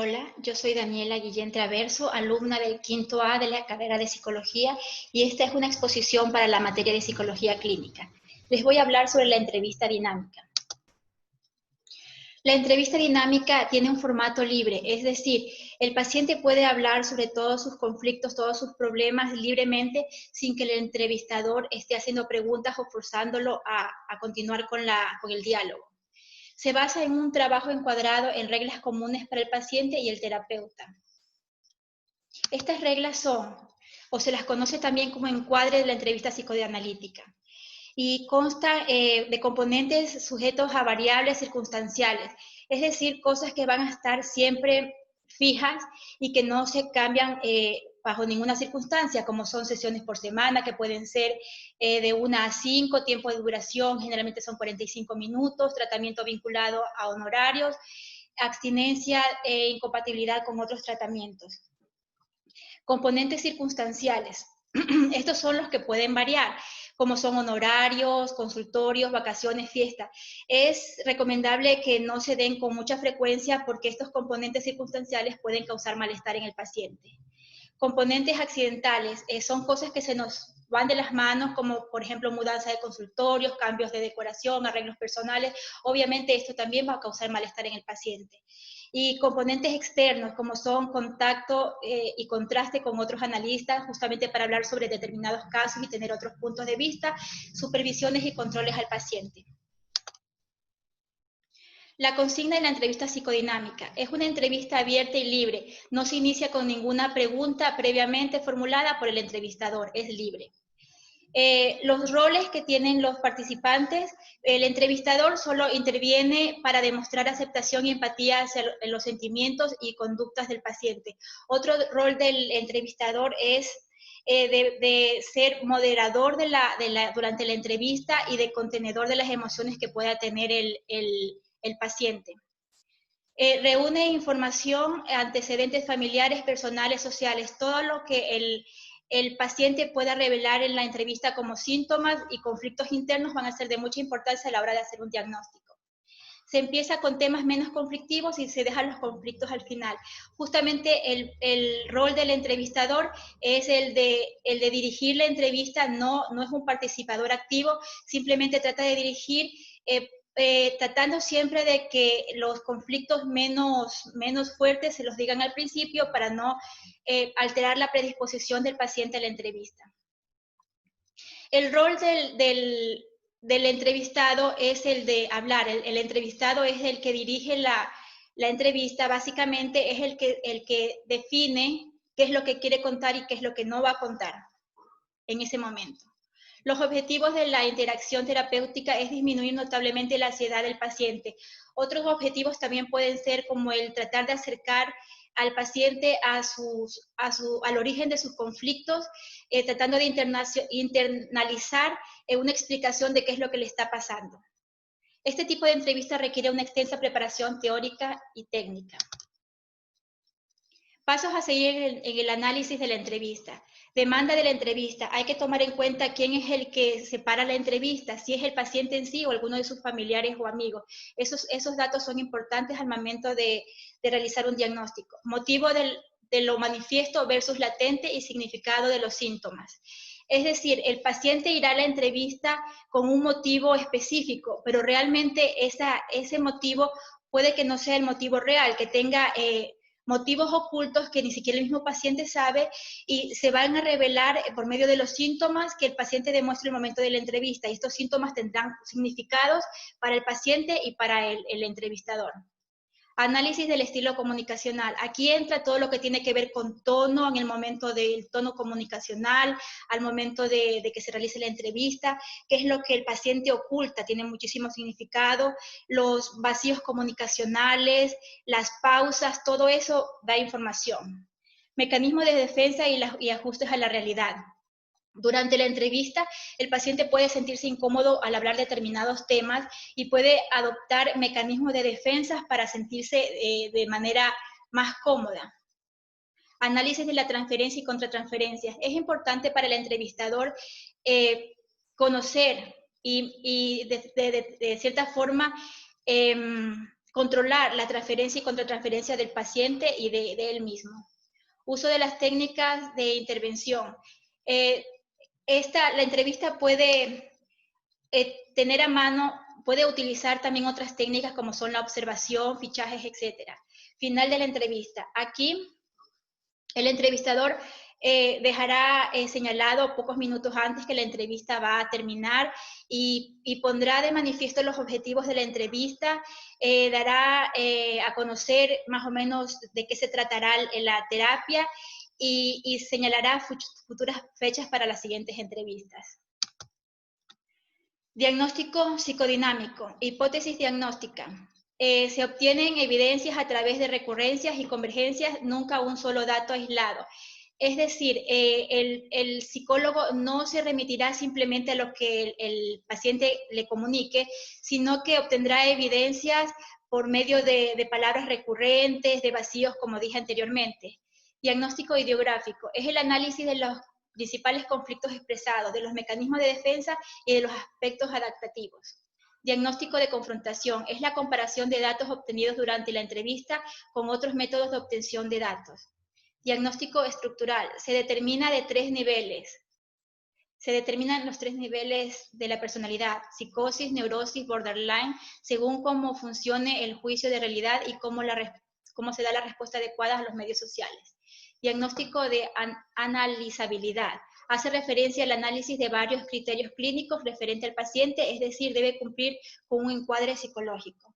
Hola, yo soy Daniela Guillén Traverso, alumna del quinto A de la carrera de Psicología, y esta es una exposición para la materia de Psicología Clínica. Les voy a hablar sobre la entrevista dinámica. La entrevista dinámica tiene un formato libre, es decir, el paciente puede hablar sobre todos sus conflictos, todos sus problemas libremente, sin que el entrevistador esté haciendo preguntas o forzándolo a continuar con el diálogo. Se basa en un trabajo encuadrado en reglas comunes para el paciente y el terapeuta. Estas reglas son, o se las conoce también como encuadre de la entrevista psicoanalítica, y consta de componentes sujetos a variables circunstanciales, es decir, cosas que van a estar siempre fijas y que no se cambian bajo ninguna circunstancia, como son sesiones por semana, que pueden ser de 1 a 5, tiempo de duración, generalmente son 45 minutos, tratamiento vinculado a honorarios, abstinencia e incompatibilidad con otros tratamientos. Componentes circunstanciales. Estos son los que pueden variar, como son honorarios, consultorios, vacaciones, fiestas. Es recomendable que no se den con mucha frecuencia porque estos componentes circunstanciales pueden causar malestar en el paciente. Componentes accidentales son cosas que se nos van de las manos, como por ejemplo mudanza de consultorios, cambios de decoración, arreglos personales. Obviamente esto también va a causar malestar en el paciente. Y componentes externos, como son contacto y contraste con otros analistas, justamente para hablar sobre determinados casos y tener otros puntos de vista, supervisiones y controles al paciente. La consigna de la entrevista psicodinámica es una entrevista abierta y libre. No se inicia con ninguna pregunta previamente formulada por el entrevistador, es libre. Los roles que tienen los participantes, el entrevistador solo interviene para demostrar aceptación y empatía hacia los sentimientos y conductas del paciente. Otro rol del entrevistador es de ser moderador durante la entrevista y de contenedor de las emociones que pueda tener el paciente. Reúne información, antecedentes familiares, personales, sociales, todo lo que el paciente pueda revelar en la entrevista como síntomas y conflictos internos van a ser de mucha importancia a la hora de hacer un diagnóstico. Se empieza con temas menos conflictivos y se dejan los conflictos al final. Justamente el rol del entrevistador es el de dirigir la entrevista, no es un participador activo, simplemente trata de dirigir tratando siempre de que los conflictos menos fuertes se los digan al principio para no alterar la predisposición del paciente a la entrevista. El rol del entrevistado es el de hablar. El entrevistado es el que dirige la entrevista, básicamente es el que define qué es lo que quiere contar y qué es lo que no va a contar en ese momento. Los objetivos de la interacción terapéutica es disminuir notablemente la ansiedad del paciente. Otros objetivos también pueden ser como el tratar de acercar al paciente al origen de sus conflictos, tratando de internalizar una explicación de qué es lo que le está pasando. Este tipo de entrevista requiere una extensa preparación teórica y técnica. Pasos a seguir en el análisis de la entrevista. Demanda de la entrevista. Hay que tomar en cuenta quién es el que separa la entrevista, si es el paciente en sí o alguno de sus familiares o amigos. Esos datos son importantes al momento de realizar un diagnóstico. Motivo de lo manifiesto versus latente y significado de los síntomas. Es decir, el paciente irá a la entrevista con un motivo específico, pero realmente ese motivo puede que no sea el motivo real, que tenga motivos ocultos que ni siquiera el mismo paciente sabe y se van a revelar por medio de los síntomas que el paciente demuestra en el momento de la entrevista. Y estos síntomas tendrán significados para el paciente y para el entrevistador. Análisis del estilo comunicacional. Aquí entra todo lo que tiene que ver con tono, en el momento del tono comunicacional, al momento de que se realice la entrevista, qué es lo que el paciente oculta, tiene muchísimo significado, los vacíos comunicacionales, las pausas, todo eso da información. Mecanismos de defensa y ajustes a la realidad. Durante la entrevista, el paciente puede sentirse incómodo al hablar de determinados temas y puede adoptar mecanismos de defensa para sentirse de manera más cómoda. Análisis de la transferencia y contratransferencia. Es importante para el entrevistador conocer y de cierta forma controlar la transferencia y contratransferencia del paciente y de él mismo. Uso de las técnicas de intervención. La entrevista puede tener a mano, puede utilizar también otras técnicas como son la observación, fichajes, etc. Final de la entrevista. Aquí el entrevistador dejará señalado pocos minutos antes que la entrevista va a terminar y pondrá de manifiesto los objetivos de la entrevista, dará a conocer más o menos de qué se tratará la terapia y señalará futuras fechas para las siguientes entrevistas. Diagnóstico psicodinámico, hipótesis diagnóstica. Se obtienen evidencias a través de recurrencias y convergencias, nunca un solo dato aislado. Es decir, el psicólogo no se remitirá simplemente a lo que el paciente le comunique, sino que obtendrá evidencias por medio de palabras recurrentes, de vacíos, como dije anteriormente. Diagnóstico ideográfico es el análisis de los principales conflictos expresados, de los mecanismos de defensa y de los aspectos adaptativos. Diagnóstico de confrontación es la comparación de datos obtenidos durante la entrevista con otros métodos de obtención de datos. Diagnóstico estructural se determina de 3 niveles. Se determinan los 3 niveles de la personalidad: psicosis, neurosis, borderline, según cómo funcione el juicio de realidad y cómo se da la respuesta adecuada a los medios sociales. Diagnóstico de analizabilidad. Hace referencia al análisis de varios criterios clínicos referente al paciente, es decir, debe cumplir con un encuadre psicológico.